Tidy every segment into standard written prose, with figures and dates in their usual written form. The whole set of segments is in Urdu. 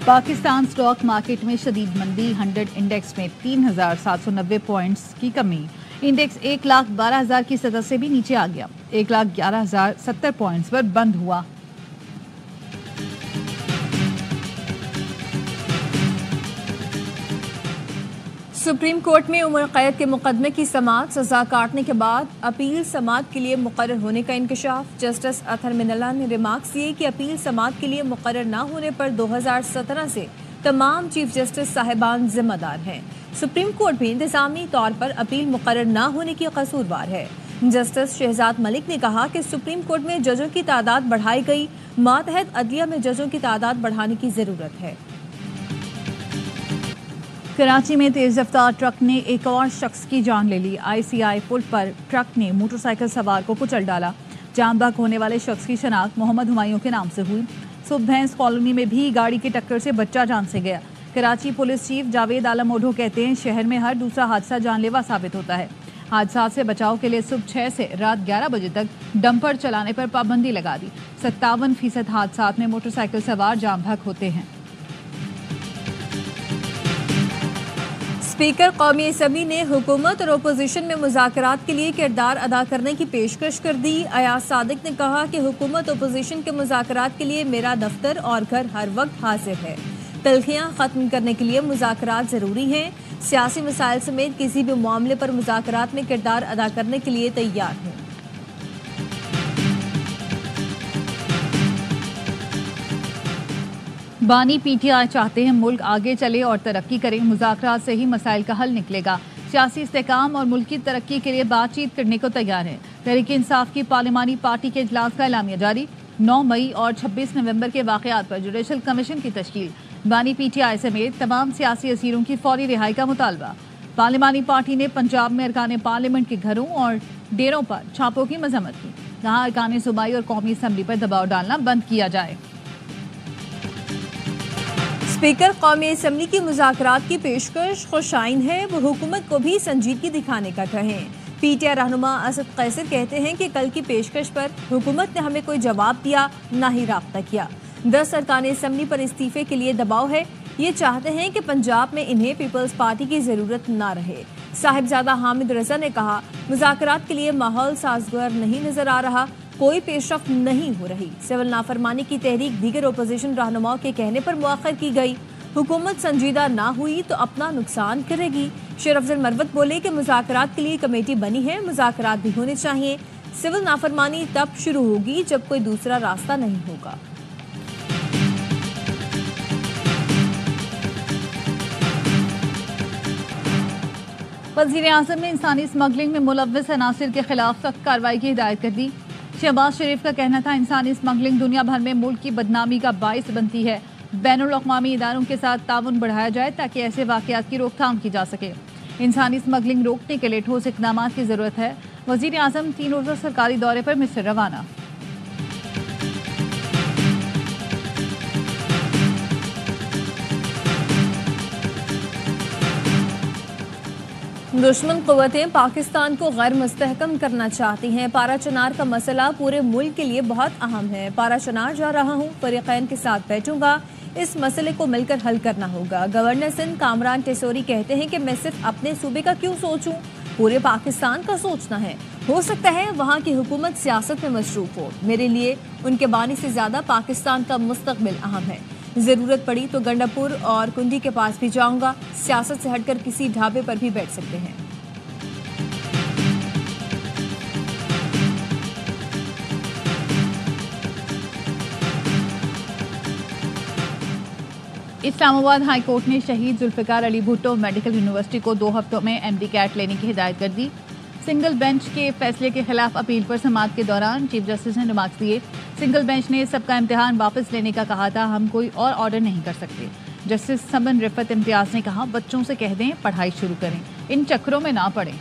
پاکستان سٹاک مارکیٹ میں شدید مندی، 100 انڈیکس میں 3,790 پوائنٹس کی کمی، انڈیکس 1,12,000 کی سطح سے بھی نیچے آ گیا، 1,11,070 پوائنٹس پر بند ہوا۔ سپریم کورٹ میں عمر قید کے مقدمے کی سماعت، سزا کاٹنے کے بعد اپیل سماعت کے لیے مقرر ہونے کا انکشاف۔ جسٹس اطہر من اللہ نے ریمارکس دیے کہ اپیل سماعت کے لیے مقرر نہ ہونے پر 2017 سے تمام چیف جسٹس صاحبان ذمہ دار ہیں۔ سپریم کورٹ بھی انتظامی طور پر اپیل مقرر نہ ہونے کی قصوروار ہے۔ جسٹس شہزاد ملک نے کہا کہ سپریم کورٹ میں ججوں کی تعداد بڑھائی گئی، ماتحت عدلیہ میں ججوں کی تعداد بڑھانے کی ضرورت ہے۔ کراچی میں تیز رفتار ٹرک نے ایک اور شخص کی جان لے لی۔ ICI پل پر ٹرک نے موٹر سائیکل سوار کو کچل ڈالا۔ جان بحق ہونے والے شخص کی شناخت محمد ہمایوں کے نام سے ہوئی۔ صبح بھینس کالونی میں بھی گاڑی کی ٹکر سے بچہ جان سے گیا۔ کراچی پولیس چیف جاوید عالم اوڈھو کہتے ہیں شہر میں ہر دوسرا حادثہ جان لیوا ثابت ہوتا ہے۔ حادثات سے بچاؤ کے لیے صبح 6 سے رات 11 بجے تک ڈمپر چلانے پر پابندی لگا دی۔ 57% حادثات میں موٹر سائیکل سوار جان بحق ہوتے ہیں۔ اسپیکر قومی اسمبلی نے حکومت اور اپوزیشن میں مذاکرات کے لیے کردار ادا کرنے کی پیشکش کر دی۔ ایاز صادق نے کہا کہ حکومت اپوزیشن کے مذاکرات کے لیے میرا دفتر اور گھر ہر وقت حاضر ہے۔ تلخیاں ختم کرنے کے لیے مذاکرات ضروری ہیں۔ سیاسی مسائل سمیت کسی بھی معاملے پر مذاکرات میں کردار ادا کرنے کے لیے تیار ہوں۔ بانی PTI چاہتے ہیں ملک آگے چلے اور ترقی کرے، مذاکرات سے ہی مسائل کا حل نکلے گا، سیاسی استحکام اور ملکی ترقی کے لیے بات چیت کرنے کو تیار ہے۔ تحریک انصاف کی پارلیمانی پارٹی کے اجلاس کا اعلامیہ جاری، 9 مئی اور 26 نومبر کے واقعات پر جوڈیشل کمیشن کی تشکیل، بانی PTI سمیت تمام سیاسی اسیروں کی فوری رہائی کا مطالبہ۔ پارلیمانی پارٹی نے پنجاب میں ارکان پارلیمنٹ کے گھروں اور ڈیروں پر چھاپوں کی مذمت کی، کہا ارکان صوبائی اور قومی اسمبلی پر دباؤ ڈالنا بند کیا جائے۔ اسپیکر قومی اسمبلی کی مذاکرات کی پیشکش خوش آئند ہے، وہ حکومت کو بھی سنجیدگی دکھانے کا کہیں۔ PTI رہنما اسد قیصر کہتے ہیں کہ کل کی پیشکش پر حکومت نے ہمیں کوئی جواب دیا نہ ہی رابطہ کیا۔ 10 ارکان اسمبلی پر استعفے کے لیے دباؤ ہے، یہ چاہتے ہیں کہ پنجاب میں انہیں پیپلز پارٹی کی ضرورت نہ رہے۔ صاحبزادہ حامد رضا نے کہا مذاکرات کے لیے ماحول سازگار نہیں نظر آ رہا، کوئی پیش رفت نہیں ہو رہی۔ سول نافرمانی کی تحریک دیگر اپوزیشن رہنماؤں کے کہنے پر مؤخر کی گئی، حکومت سنجیدہ نہ ہوئی تو اپنا نقصان کرے گی۔ شیر افضل مروت بولے کہ مذاکرات کے لیے کمیٹی بنی ہے، مذاکرات بھی ہونے چاہیے۔ سول نافرمانی تب شروع ہوگی جب کوئی دوسرا راستہ نہیں ہوگا۔ وزیر اعظم نے انسانی اسمگلنگ میں ملوث عناصر کے خلاف سخت کارروائی کی ہدایت کر دی۔ شہباز شریف کا کہنا تھا انسانی اسمگلنگ دنیا بھر میں ملک کی بدنامی کا باعث بنتی ہے، بین الاقوامی اداروں کے ساتھ تعاون بڑھایا جائے تاکہ ایسے واقعات کی روک تھام کی جا سکے۔ انسانی اسمگلنگ روکنے کے لیے ٹھوس اقدامات کی ضرورت ہے۔ وزیر اعظم 3 روزہ سرکاری دورے پر مصر روانہ۔ دشمن قوتیں پاکستان کو غیر مستحکم کرنا چاہتی ہیں۔ پارا چنار کا مسئلہ پورے ملک کے لیے بہت اہم ہے۔ پارا چنار جا رہا ہوں، فریقین کے ساتھ بیٹھوں گا، اس مسئلے کو مل کر حل کرنا ہوگا۔ گورنر سندھ کامران ٹیسوری کہتے ہیں کہ میں صرف اپنے صوبے کا کیوں سوچوں، پورے پاکستان کا سوچنا ہے۔ ہو سکتا ہے وہاں کی حکومت سیاست میں مصروف ہو، میرے لیے ان کے بانی سے زیادہ پاکستان کا مستقبل اہم ہے۔ ضرورت پڑی تو گنڈاپور اور کنڈی کے پاس بھی جاؤں گا، سیاست سے ہٹ کر کسی ڈھابے پر بھی بیٹھ سکتے ہیں۔ اسلام آباد ہائی کورٹ نے شہید ذوالفقار علی بھٹو میڈیکل یونیورسٹی کو 2 ہفتوں میں MD کیٹ لینے کی ہدایت کر دی۔ سنگل بینچ کے فیصلے کے خلاف اپیل پر سماعت کے دوران چیف جسٹس نے ریمارکس دیے۔ سنگل بینچ نے سب کا امتحان واپس لینے کا کہا تھا، ہم کوئی اور آرڈر نہیں کر سکتے۔ جسٹس سمن رفت امتیاز نے کہا بچوں سے کہہ دیں پڑھائی شروع کریں، ان چکروں میں نہ پڑیں۔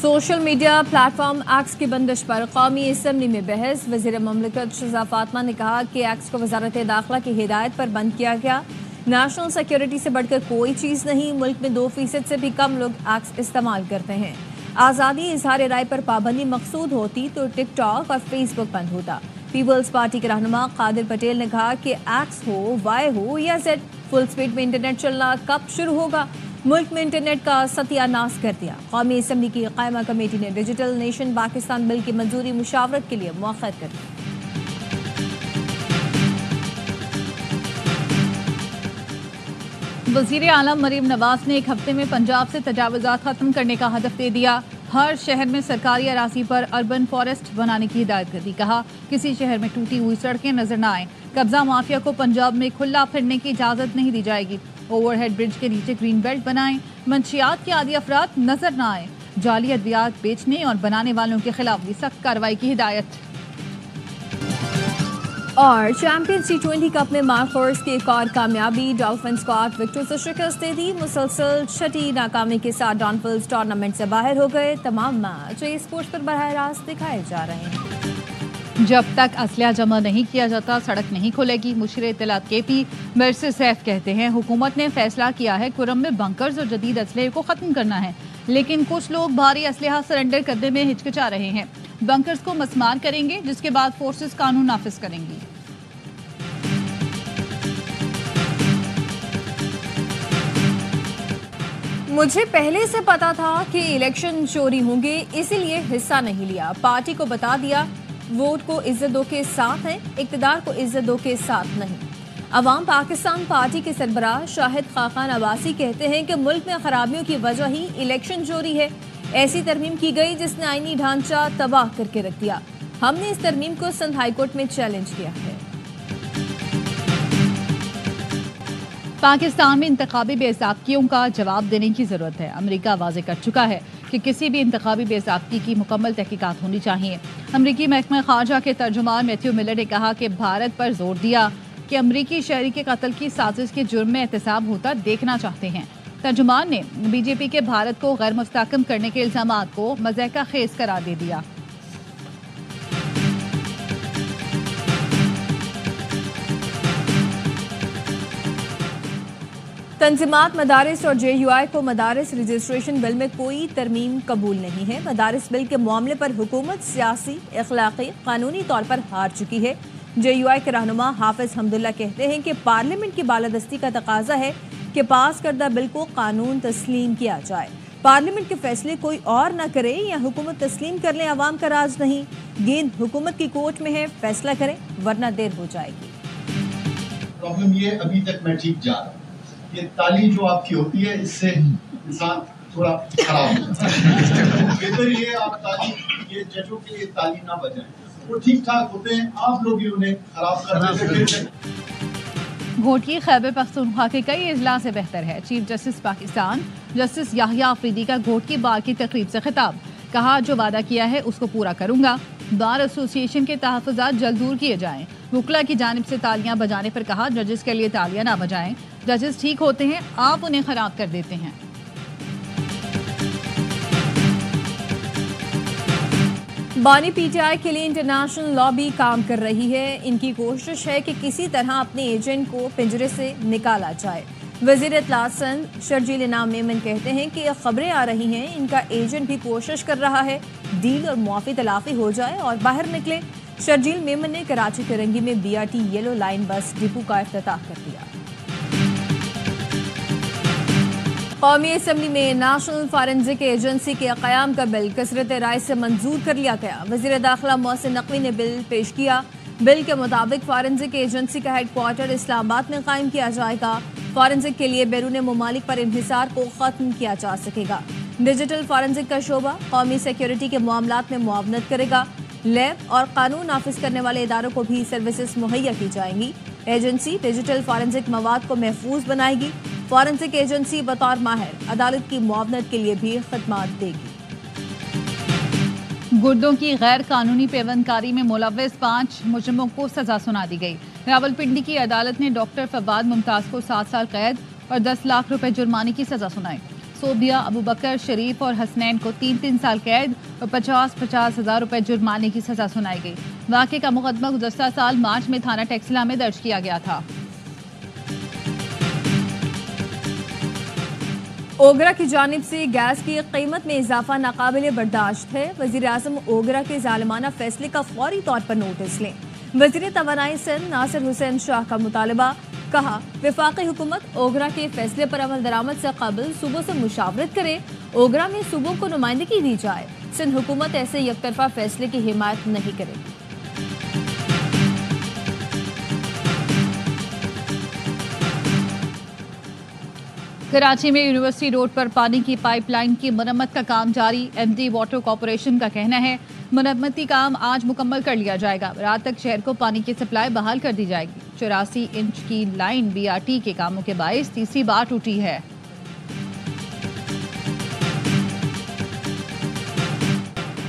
Social media plate form x کی بندش پر قومی اسمبلی میں بحث، وزیر مملکت شہزاد فاطمہ نے کہا کہ ایکس کو وزارت داخلہ کی ہدایت پر بند کیا گیا، نیشنل سیکیورٹی سے بڑھ کر کوئی چیز نہیں، ملک میں 2% سے بھی کم لوگ ایکس استعمال کرتے ہیں۔ آزادی اظہار رائے پر پابندی مقصود ہوتی تو ٹک ٹاک اور فیس بک بند ہوتا۔ پیپلز پارٹی کے رہنما قادر پٹیل نے کہا کہ ایکس ہو، وائی ہو یا زیڈ، فل سپیڈ میں انٹرنیٹ چلنا کب شروع ہوگا؟ ملک میں انٹرنیٹ کا ستیہ ناش کر دیا۔ قومی اسمبلی کی قائمہ کمیٹی نے ڈیجیٹل نیشن پاکستان بل کی منظوری مشاورت کے لیے مؤخر کر دی۔ وزیر اعظم مریم نواز نے ایک ہفتے میں پنجاب سے تجاوزات ختم کرنے کا ہدف دے دیا۔ ہر شہر میں سرکاری اراضی پر اربن فارسٹ بنانے کی ہدایت کر دی۔ کہا کسی شہر میں ٹوٹی ہوئی سڑکیں نظر نہ آئیں۔ قبضہ مافیا کو پنجاب میں کھلا پھرنے کی اجازت نہیں دی جائے گی۔ اوور ہیڈ برج کے نیچے گرین بیلٹ بنائیں۔ منشیات کے عادی افراد نظر نہ آئیں۔ جعلی ادویات بیچنے اور بنانے والوں کے خلاف بھی سخت کارروائی کی ہدایت۔ اور چیمپئنز ٹی20 کپ میں مارکورس کی ایک اور کامیابی، ڈالفن اسکواڈ وکٹوں سے شکست دے دی۔ مسلسل چھٹی ناکامی کے ساتھ ڈانفلز ٹورنامنٹ سے باہر ہو گئے۔ تمام میچ اے اسپورٹس پر براہ راست دکھائے جا رہے ہیں۔ جب تک اسلحہ جمع نہیں کیا جاتا سڑک نہیں کھلے گی۔ مشیر اطلاعات کے پی مرسی سیف کہتے ہیں حکومت نے فیصلہ کیا ہے کرم میں بنکرز اور جدید اسلحے کو ختم کرنا ہے، لیکن کچھ لوگ بھاری اسلحہ سرنڈر کرنے میں ہچکچا رہے ہیں۔ بنکرز کو مسمار کریں گے جس کے بعد فورسز قانون نافذ کریں گی۔ مجھے پہلے سے پتا تھا کہ الیکشن چوری ہوں گے، اسی لیے حصہ نہیں لیا۔ پارٹی کو بتا دیا ووٹ کو عزت دو کے ساتھ ہیں، اقتدار کو عزت دو کے ساتھ نہیں۔ عوام پاکستان پارٹی کے سربراہ شاہد خاقان عباسی کہتے ہیں کہ ملک میں خرابیوں کی وجہ ہی الیکشن چوری ہے۔ ایسی ترمیم کی گئی جس نے آئینی ڈھانچہ تباہ کر کے رکھ دیا۔ ہم نے اس ترمیم کو سندھ ہائی کورٹ میں چیلنج کیا ہے۔ پاکستان میں انتخابی بے ضابطگیوں کا جواب دینے کی ضرورت ہے۔ امریکہ واضح کر چکا ہے کہ کسی بھی انتخابی بے ضابطگی کی مکمل تحقیقات ہونی چاہیے۔ امریکی محکمہ خارجہ کے ترجمان میتھیو ملر نے کہا کہ بھارت پر زور دیا کہ امریکی شہری کے قتل کی سازش کے جرم میں احتساب ہوتا دیکھنا چاہتے ہیں۔ ترجمان نے بی جے پی کے بھارت کو غیر مستحکم کرنے کے الزامات کو مضحکہ خیز قرار دے دیا۔ تنظیمات، مدارس اور جے یو آئی کو مدارس رجسٹریشن بل میں کوئی ترمیم قبول نہیں ہے۔ مدارس بل کے معاملے پر حکومت سیاسی، اخلاقی، قانونی طور پر ہار چکی ہے۔ جے یو آئی کے رہنما حافظ حمداللہ کہتے ہیں کہ پارلیمنٹ کی بالادستی کا تقاضا ہے کہ پاس کردہ بل کو قانون تسلیم کیا جائے۔ پارلیمنٹ کے فیصلے کوئی اور نہ کرے یا حکومت تسلیم کر لیں، عوام کا راز نہیں۔ گیند حکومت کی کورٹ میں ہے، فیصلہ کریں ورنہ دیر ہو جائے گی۔ پرابلم یہ ابھی تک میں ٹھیک جا رہا ہوں، یہ تالی جو آپ کی ہوتی ہے اس سے انسان تھوڑا خراب ہو جاتا ہے۔ بہتر یہ آپ تالی یہ ججوں کے لیے تالی نہ بجائیں، وہ ٹھیک ٹھاک ہوتے ہیں، آپ لوگ ہی انہیں خراب کر دیتے ہیں۔ گھوٹی خیبر پختونخوا کے کئی اضلاع سے بہتر ہے۔ چیف جسٹس پاکستان جسٹس یحییٰ آفریدی کا گھوٹکی بار کی تقریب سے خطاب، کہا جو وعدہ کیا ہے اس کو پورا کروں گا۔ بار ایسوسی ایشن کے تحفظات جلد دور کیے جائیں۔ وکلا کی جانب سے تالیاں بجانے پر کہا ججز کے لیے تالیاں نہ بجائیں، ججز ٹھیک ہوتے ہیں، آپ انہیں خراب کر دیتے ہیں۔ بانی پی ٹی آئی کے لیے انٹرنیشنل لابی کام کر رہی ہے۔ ان کی کوشش ہے کہ کسی طرح اپنے ایجنٹ کو پنجرے سے نکالا جائے۔ وزیر اطلاعات سندھ شرجیل انعام میمن کہتے ہیں کہ خبریں آ رہی ہیں ان کا ایجنٹ بھی کوشش کر رہا ہے ڈیل اور معافی تلافی ہو جائے اور باہر نکلے۔ شرجیل میمن نے کراچی کے رنگی میں B R T yellow line bus depot کا افتتاح کر دیا۔ قومی اسمبلی میں نیشنل فارنزک ایجنسی کے قیام کا بل کثرت رائے سے منظور کر لیا گیا۔ وزیر داخلہ محسن نقوی نے بل پیش کیا۔ بل کے مطابق فارنزک ایجنسی کا ہیڈ کوارٹر اسلام آباد میں قائم کیا جائے گا۔ فارنزک کے لیے بیرون ممالک پر انحصار کو ختم کیا جا سکے گا۔ ڈیجیٹل فارنزک کا شعبہ قومی سیکیورٹی کے معاملات میں معاونت کرے گا۔ لیب اور قانون نافذ کرنے والے اداروں کو بھی سروسز مہیا کی جائیں گی۔ ایجنسی ڈیجیٹل فارنزک مواد کو محفوظ بنائے گی۔ فارنزک ایجنسی بطور ماہر عدالت کی معاونت کے لیے بھی خدمات دے گی۔ گردوں کی غیر قانونی پیوند کاری میں ملوث 5 مجرموں کو سزا سنا دی گئی۔ راولپنڈی کی عدالت نے ڈاکٹر فواد ممتاز کو 7 سال قید اور 10 لاکھ روپے جرمانے کی سزا سنائی۔ صوبیہ ابوبکر شریف اور حسنین کو 3 سال قید اور 50 ہزار روپے جرمانے کی سزا سنائی گئی۔ واقعے کا مقدمہ گزشتہ سال مارچ میں تھانہ ٹیکسلا میں درج کیا گیا تھا۔ اوگرا کی جانب سے گیس کی قیمت میں اضافہ ناقابل برداشت ہے. وزیر اعظم اوگرا کے ظالمانہ فیصلے کا فوری طور پر نوٹس لیں. وزیر توانائی سندھ ناصر حسین شاہ کا مطالبہ. کہا وفاقی حکومت اوگرا کے فیصلے پر عمل درآمد سے قبل صوبوں سے مشاورت کرے. اوگرا میں صوبوں کو نمائندگی دی جائے. سندھ حکومت ایسے یک طرفہ فیصلے کی حمایت نہیں کرے. کراچی میں یونیورسٹی روڈ پر پانی کی پائپ لائن کی مرمت کا کام جاری. ایم ڈی واٹر کارپوریشن کا کہنا ہے مرمتی کام آج مکمل کر لیا جائے گا. رات تک شہر کو پانی کی سپلائی بحال کر دی جائے گی. 84 انچ کی لائن بی آر ٹی کے کاموں کے باعث تیسری بار ٹوٹی ہے.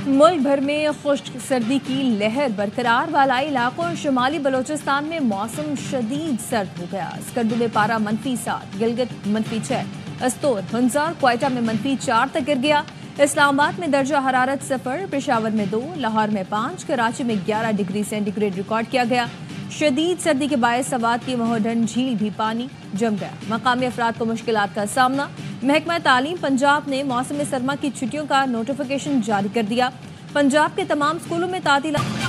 ملک بھر میں خشک سردی کی لہر برقرار. بالائی علاقوں اور شمالی بلوچستان میں موسم شدید سرد ہو گیا. اسکردو میں پارہ -7، گلگت -6، استور، ہنزار، کوئٹہ میں -4 تک گر گیا. اسلام آباد میں درجہ حرارت 0، پشاور میں 2، لاہور میں 5، کراچی میں 11 ڈگری سینٹی گریڈ ریکارڈ کیا گیا. شدید سردی کے باعث سوات کی مہوڈھن جھیل بھی پانی جم گیا. مقامی افراد کو مشکلات کا سامنا. محکمہ تعلیم پنجاب نے موسم سرما کی چھٹیوں کا نوٹیفیکیشن جاری کر دیا. پنجاب کے تمام اسکولوں میں تعطیلات